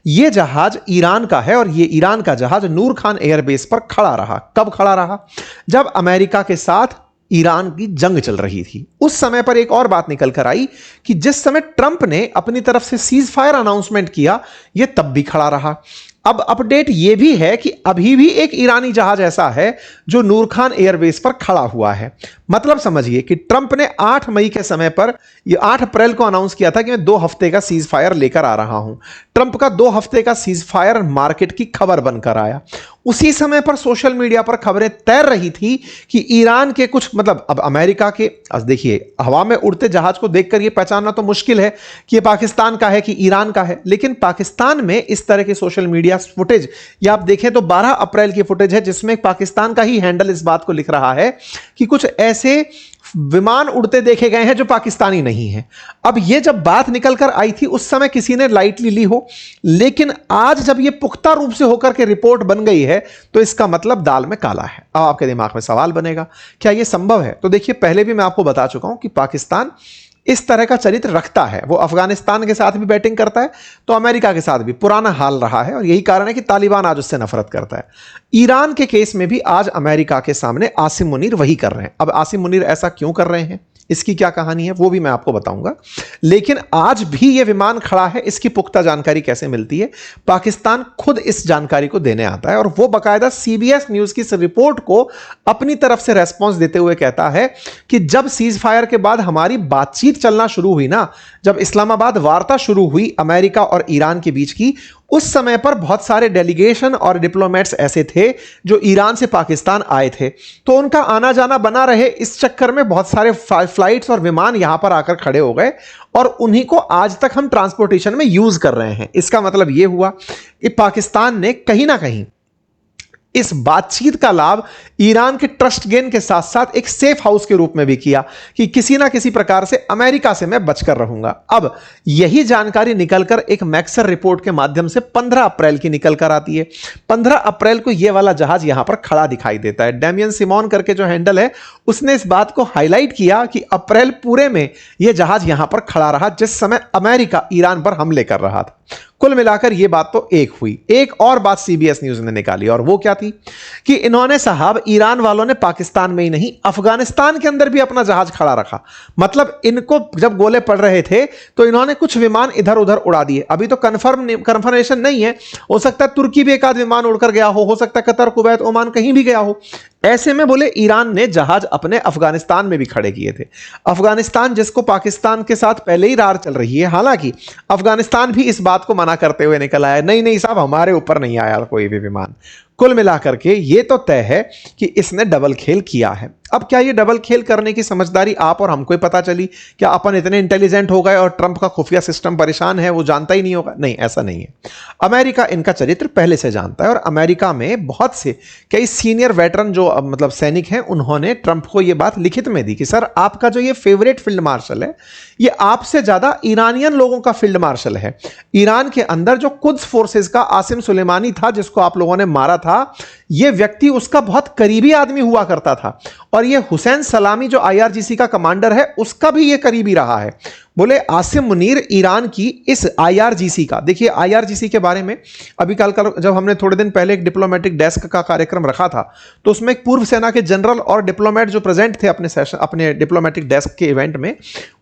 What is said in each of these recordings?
यह जहाज ईरान का है और यह ईरान का जहाज नूर खान एयरबेस पर खड़ा रहा। कब खड़ा रहा? जब अमेरिका के साथ ईरान की जंग चल रही थी। उस समय पर एक और बात निकल कर आई कि जिस समय ट्रंप ने अपनी तरफ से सीज फायर अनाउंसमेंट किया, यह तब भी खड़ा रहा। अब अपडेट यह भी है कि अभी भी एक ईरानी जहाज ऐसा है जो नूर खान एयरबेस पर खड़ा हुआ है। मतलब समझिए कि ट्रंप ने 8 मई के समय पर, यह 8 अप्रैल को अनाउंस किया था कि मैं 2 हफ्ते का सीज फायर लेकर आ रहा हूं। ट्रंप का 2 हफ्ते का सीज फायर मार्केट की खबर बनकर आया। उसी समय पर सोशल मीडिया पर खबरें तैर रही थी कि ईरान के कुछ, मतलब अब अमेरिका के, देखिए हवा में उड़ते जहाज को देखकर यह पहचानना तो मुश्किल है कि यह पाकिस्तान का है कि ईरान का है, लेकिन पाकिस्तान में इस तरह के सोशल मीडिया फुटेज, या आप देखें तो 12 अप्रैल की फुटेज है जिसमें पाकिस्तान का ही हैंडल इस बात को लिख रहा है कि कुछ ऐसे विमान उड़ते देखे गए हैं जो पाकिस्तानी नहीं है। अब यह जब बात निकलकर आई थी उस समय किसी ने लाइटली ली हो, लेकिन आज जब यह पुख्ता रूप से होकर के रिपोर्ट बन गई है तो इसका मतलब दाल में काला है। अब आपके दिमाग में सवाल बनेगा, क्या यह संभव है? तो देखिए, पहले भी मैं आपको बता चुका हूं कि पाकिस्तान इस तरह का चरित्र रखता है। वो अफगानिस्तान के साथ भी बैटिंग करता है तो अमेरिका के साथ भी पुराना हाल रहा है, और यही कारण है कि तालिबान आज उससे नफरत करता है। ईरान के केस में भी आज अमेरिका के सामने आसिम मुनीर वही कर रहे हैं। अब आसिम मुनीर ऐसा क्यों कर रहे हैं, इसकी क्या कहानी है, वो भी मैं आपको बताऊंगा। लेकिन आज भी यह विमान खड़ा है, इसकी पुख्ता जानकारी कैसे मिलती है? पाकिस्तान खुद इस जानकारी को देने आता है और वो बाकायदा सीबीएस न्यूज की इस रिपोर्ट को अपनी तरफ से रेस्पॉन्स देते हुए कहता है कि जब सीज फायर के बाद हमारी बातचीत चलना शुरू हुई ना, जब इस्लामाबाद वार्ता शुरू हुई अमेरिका और ईरान के बीच की, उस समय पर बहुत सारे डेलीगेशन और डिप्लोमेट्स ऐसे थे जो ईरान से पाकिस्तान आए थे, तो उनका आना जाना बना रहे, इस चक्कर में बहुत सारे फ्लाइट्स और विमान यहां पर आकर खड़े हो गए और उन्हीं को आज तक हम ट्रांसपोर्टेशन में यूज कर रहे हैं। इसका मतलब यह हुआ कि पाकिस्तान ने कहीं ना कहीं इस बातचीत का लाभ ईरान के ट्रस्ट गेन के साथ साथ एक सेफ हाउस के रूप में भी किया कि किसी ना किसी प्रकार से अमेरिका से मैं बचकर रहूंगा। अब यही जानकारी निकलकर एक मैक्सर रिपोर्ट के माध्यम से 15 अप्रैल की निकलकर आती है। 15 अप्रैल को यह वाला जहाज यहां पर खड़ा दिखाई देता है। डेमियन सिमोन करके जो हैंडल है उसने इस बात को हाईलाइट किया कि अप्रैल पूरे में यह जहाज यहां पर खड़ा रहा जिस समय अमेरिका ईरान पर हमले कर रहा था। कुल मिलाकर यह बात तो एक हुई। एक और बात सीबीएस न्यूज ने निकाली और वो क्या थी कि इन्होंने साहब, ईरान वालों ने पाकिस्तान में ही नहीं अफगानिस्तान के अंदर भी अपना जहाज खड़ा रखा। मतलब इनको जब गोले पड़ रहे थे तो इन्होंने कुछ विमान इधर उधर उड़ा दिए। अभी तो कंफर्मेशन नहीं है, हो सकता है तुर्की भी एक आध विमान उड़कर गया हो सकता है कतर, कुवैत, ओमान कहीं भी गया हो। ऐसे में बोले ईरान ने जहाज अपने अफगानिस्तान में भी खड़े किए थे। अफगानिस्तान जिसको पाकिस्तान के साथ पहले ही रार चल रही है, हालांकि अफगानिस्तान भी इस बात को मना करते हुए निकल आया, नहीं नहीं साहब, हमारे ऊपर नहीं आया कोई भी विमान। कुल मिलाकर के ये तो तय है कि इसने डबल खेल किया है। अब क्या ये डबल खेल करने की समझदारी आप और हमको ही पता चली? क्या अपन इतने इंटेलिजेंट हो गए और ट्रंप का खुफिया सिस्टम परेशान है, वो जानता ही नहीं होगा? नहीं, ऐसा नहीं है। अमेरिका इनका चरित्र पहले से जानता है और अमेरिका में बहुत से कई सीनियर वेटरन जो मतलब सैनिक हैं, उन्होंने ट्रंप को यह बात लिखित में दी कि सर, आपका जो ये फेवरेट फील्ड मार्शल है, ये आपसे ज्यादा ईरानियन लोगों का फील्ड मार्शल है। ईरान के अंदर जो कुद्स फोर्सेस का आसिम सुलेमानी था, जिसको आप लोगों ने मारा था, यह व्यक्ति उसका बहुत करीबी आदमी हुआ करता था और यह हुसैन सलामी जो आईआरजीसी का कमांडर है, उसका भी यह करीबी रहा है। बोले आसिम मुनीर ईरान की इस आईआरजीसी का, देखिए आईआरजीसी के बारे में अभी कल जब हमने थोड़े दिन पहले एक डिप्लोमेटिक डेस्क का कार्यक्रम रखा था तो उसमें एक पूर्व सेना के जनरल और डिप्लोमेट जो प्रेजेंट थे अपने सेशन, अपने डिप्लोमेटिक डेस्क के इवेंट में,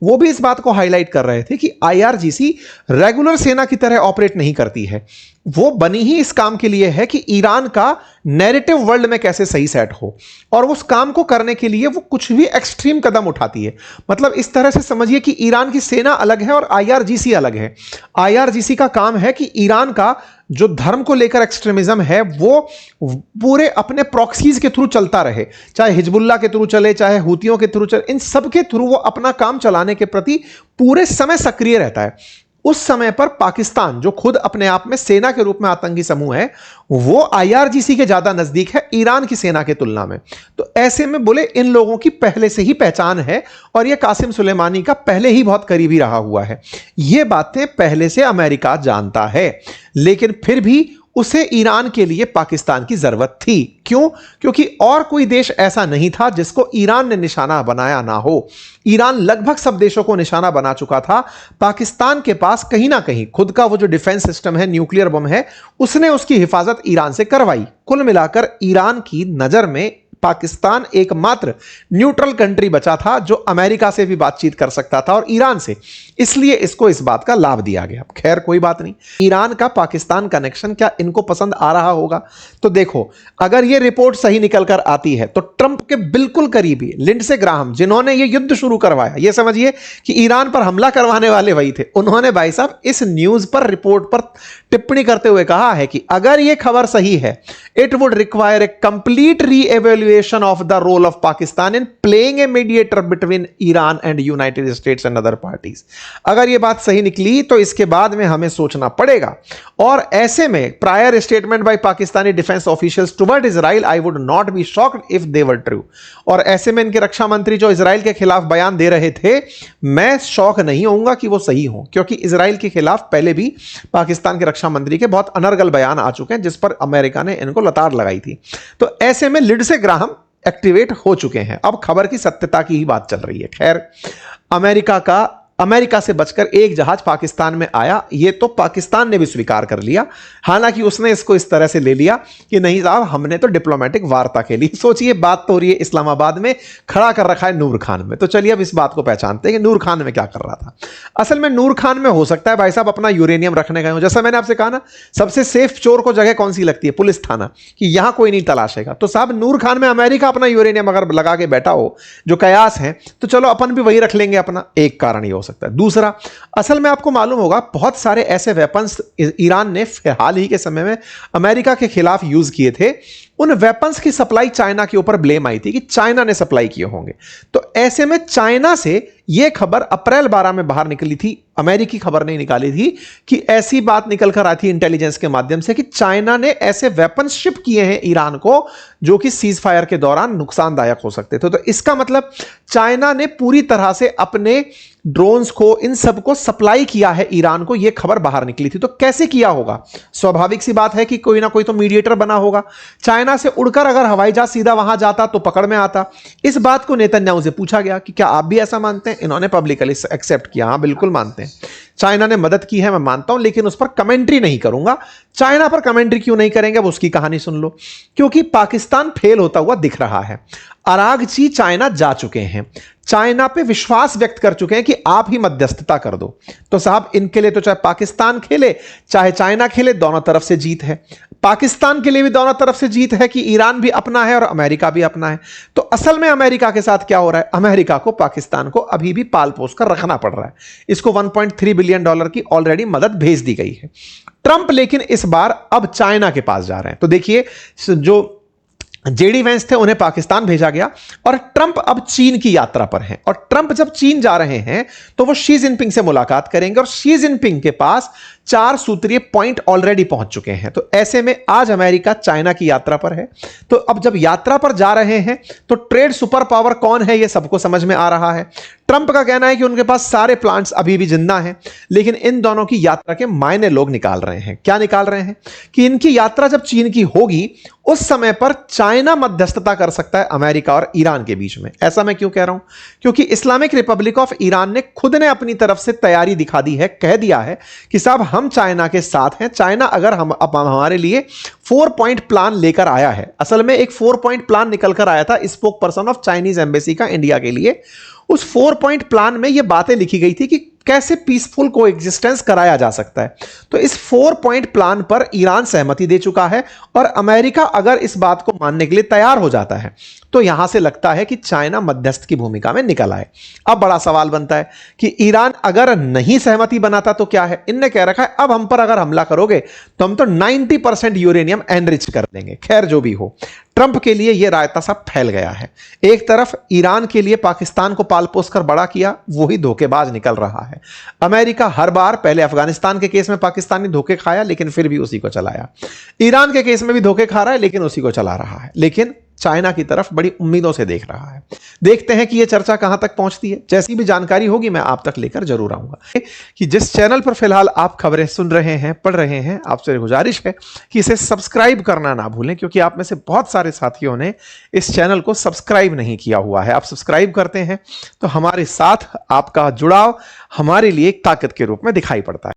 वो भी इस बात को हाईलाइट कर रहे थे कि आईआरजीसी रेगुलर सेना की तरह ऑपरेट नहीं करती है। वो बनी ही इस काम के लिए है कि ईरान का नैरेटिव वर्ल्ड में कैसे सही सेट हो, और उस काम को करने के लिए वो कुछ भी एक्सट्रीम कदम उठाती है। मतलब इस तरह से समझिए कि ईरान की सेना अलग है और आईआरजीसी अलग है। आईआरजीसी का काम है कि ईरान का जो धर्म को लेकर एक्सट्रीमिज्म है वो पूरे अपने प्रॉक्सीज के थ्रू चलता रहे, चाहे हिजबुल्लाह के थ्रू चले, चाहे हूतियों के थ्रू चले, इन सब के थ्रू वो अपना काम चलाने के प्रति पूरे समय सक्रिय रहता है। उस समय पर पाकिस्तान जो खुद अपने आप में सेना के रूप में आतंकी समूह है, वो आईआरजीसी के ज्यादा नजदीक है ईरान की सेना के तुलना में। तो ऐसे में बोले इन लोगों की पहले से ही पहचान है और ये कासिम सुलेमानी का पहले ही बहुत करीबी रहा हुआ है। ये बातें पहले से अमेरिका जानता है, लेकिन फिर भी उसे ईरान के लिए पाकिस्तान की जरूरत थी। क्यों? क्योंकि और कोई देश ऐसा नहीं था जिसको ईरान ने निशाना बनाया ना हो। ईरान लगभग सब देशों को निशाना बना चुका था। पाकिस्तान के पास कहीं ना कहीं खुद का वो जो डिफेंस सिस्टम है, न्यूक्लियर बम है, उसने उसकी हिफाजत ईरान से करवाई। कुल मिलाकर ईरान की नजर में पाकिस्तान एकमात्र न्यूट्रल कंट्री बचा था जो अमेरिका से भी बातचीत कर सकता था और ईरान से, इसलिए इसको इस बात का लाभ दिया गया। खैर कोई बात नहीं। ईरान का पाकिस्तान कनेक्शन क्या इनको पसंद आ रहा होगा? तो देखो, अगर यह रिपोर्ट सही निकल कर आती है तो ट्रंप के बिल्कुल करीबी लिंडसे ग्राहम, जिन्होंने यह युद्ध शुरू करवाया, यह समझिए कि ईरान पर हमला करवाने वाले वही थे, उन्होंने भाई साहब इस न्यूज पर, रिपोर्ट पर टिप्पणी करते हुए कहा है कि अगर यह खबर सही है, it would require a complete reevaluation of the role of Pakistan in playing a mediator between Iran and United States and other parties. अगर यह बात सही निकली तो इसके बाद में हमें सोचना पड़ेगा। और ऐसे में prior statement by Pakistani defence officials toward Israel, I would not be shocked if they were true. और ऐसे में इनके रक्षा मंत्री जो इजराइल के खिलाफ बयान दे रहे थे, मैं शौक नहीं होऊंगा कि वो सही हो, क्योंकि इजराइल के खिलाफ पहले भी पाकिस्तान के रक्षा मंत्री के बहुत अनर्गल बयान आ चुके हैं जिस पर अमेरिका ने इनको लताड़ लगाई थी। तो ऐसे में लिंडसे ग्राहम एक्टिवेट हो चुके हैं। अब खबर की सत्यता की ही बात चल रही है। खैर, अमेरिका से बचकर एक जहाज पाकिस्तान में आया, यह तो पाकिस्तान ने भी स्वीकार कर लिया। हालांकि उसने इसको इस तरह से ले लिया कि नहीं साहब, हमने तो डिप्लोमेटिक वार्ता के लिए, सोचिए बात तो हो रही है इस्लामाबाद में, खड़ा कर रखा है नूर खान में। तो चलिए अब इस बात को पहचानते हैं कि नूर खान में क्या कर रहा था। असल में नूर खान में हो सकता है भाई साहब अपना यूरेनियम रखने गए हो। जैसा मैंने आपसे कहा ना, सबसे सेफ चोर को जगह कौन सी लगती है? पुलिस थाना, कि यहां कोई नहीं तलाशेगा। तो साहब नूर खान में अमेरिका अपना यूरेनियम अगर लगा के बैठा हो, जो कयास है, तो चलो अपन भी वही रख लेंगे अपना। एक कारण ये हो सकता है। दूसरा, असल में आपको मालूम होगा बहुत सारे ऐसे वेपन्स ईरान ने हाल ही के समय में अमेरिका के खिलाफ यूज किए थे। उन वेपन्स की सप्लाई चाइना के ऊपर ब्लेम आई थी कि चाइना ने सप्लाई किए होंगे। तो ऐसे में चाइना से यह खबर अप्रैल 12 में बाहर निकली थी, अमेरिकी खबर नहीं निकाली थी, कि ऐसी बात निकल कर आई थी इंटेलिजेंस के माध्यम से कि चाइना ने ऐसे वेपन शिप किए हैं ईरान को जो कि सीज फायर के दौरान नुकसानदायक हो सकते थे। तो इसका मतलब चाइना ने पूरी तरह से अपने ड्रोन्स को, इन सब को सप्लाई किया है ईरान को। यह खबर बाहर निकली थी। तो कैसे किया होगा? स्वाभाविक सी बात है कि कोई ना कोई तो मीडिएटर बना होगा। चाइना से उड़कर अगर हवाई जहाज सीधा वहां जाता तो पकड़ में आता। इस बात को नेतन्याहू से पूछा गया कि क्या आप भी ऐसा मानते हैं? इन्होंने पब्लिकली एक्सेप्ट किया, हां बिल्कुल मानते हैं, चाइना ने मदद की है, मैं मानता हूं, लेकिन उस पर कमेंट्री नहीं करूंगा। चाइना पर कमेंट्री क्यों नहीं करेंगे, अब उसकी कहानी सुन लो। क्योंकि पाकिस्तान फेल होता हुआ दिख रहा है। अरागची चाइना जा चुके हैं, चाइना पे विश्वास व्यक्त कर चुके हैं कि आप ही मध्यस्थता कर दो। तो साहब इनके लिए तो चाहे पाकिस्तान खेले चाहे चाइना खेले, दोनों तरफ से जीत है। पाकिस्तान के लिए भी दोनों तरफ से जीत है कि ईरान भी अपना है और अमेरिका भी अपना है। तो असल में अमेरिका के साथ क्या हो रहा है? अमेरिका को पाकिस्तान को अभी भी पाल पोस कर रखना पड़ रहा है। इसको $1.3 बिलियन की ऑलरेडी मदद भेज दी गई है। ट्रंप लेकिन इस बार अब चाइना के पास जा रहे हैं। तो देखिए, जो जेडी वेंस थे उन्हें पाकिस्तान भेजा गया और ट्रंप अब चीन की यात्रा पर हैं। और ट्रंप जब चीन जा रहे हैं तो वो शी जिनपिंग से मुलाकात करेंगे और शी जिनपिंग के पास 4 सूत्रीय पॉइंट ऑलरेडी पहुंच चुके हैं। तो ऐसे में आज अमेरिका चाइना की यात्रा पर है। तो अब जब यात्रा पर जा रहे हैं तो ट्रेड सुपर पावर कौन है यह सबको समझ में आ रहा है। ट्रंप का कहना है कि उनके पास सारे प्लांट्स अभी भी जिंदा हैं, लेकिन इन दोनों की यात्रा के मायने लोग निकाल रहे हैं। क्या निकाल रहे हैं? कि इनकी यात्रा जब चीन की होगी उस समय पर चाइना मध्यस्थता कर सकता है अमेरिका और ईरान के बीच में। ऐसा मैं क्यों कह रहा हूं? क्योंकि इस्लामिक रिपब्लिक ऑफ ईरान ने खुद ने अपनी तरफ से तैयारी दिखा दी है, कह दिया है कि साहब हम चाइना के साथ हैं। चाइना अगर हमारे लिए 4 पॉइंट प्लान लेकर आया है। असल में एक 4 पॉइंट प्लान निकल कर आया था spoke person of Chinese embassy का इंडिया के लिए। उस 4 पॉइंट प्लान में यह बातें लिखी गई थी कि कैसे पीसफुल को एग्जिस्टेंस कराया जा सकता है। तो इस 4 पॉइंट प्लान पर ईरान सहमति दे चुका है और अमेरिका अगर इस बात को मानने के लिए तैयार हो जाता है तो यहां से लगता है कि चाइना मध्यस्थ की भूमिका में निकल आए। अब बड़ा सवाल बनता है कि ईरान अगर नहीं सहमति बनाता तो क्या है? इनने कह रखा है अब हम पर अगर हमला करोगे तो हम तो 90% यूरेनियम एनरिच कर देंगे। खैर जो भी हो, ट्रंप के लिए यह रायता सा फैल गया है। एक तरफ ईरान के लिए पाकिस्तान को पाल पोस कर बड़ा किया, वही धोखेबाज निकल रहा है। अमेरिका हर बार, पहले अफगानिस्तान के केस में पाकिस्तान ने धोखे खाया लेकिन फिर भी उसी को चलाया, ईरान के केस में भी धोखे खा रहा है लेकिन उसी को चला रहा है। लेकिन चाइना की तरफ बड़ी उम्मीदों से देख रहा है। देखते हैं कि यह चर्चा कहां तक पहुंचती है। जैसी भी जानकारी होगी मैं आप तक लेकर जरूर आऊंगा। कि जिस चैनल पर फिलहाल आप खबरें सुन रहे हैं, पढ़ रहे हैं, आपसे गुजारिश है कि इसे सब्सक्राइब करना ना भूलें, क्योंकि आप में से बहुत सारे साथियों ने इस चैनल को सब्सक्राइब नहीं किया हुआ है। आप सब्सक्राइब करते हैं तो हमारे साथ आपका जुड़ाव हमारे लिए एक ताकत के रूप में दिखाई पड़ता है।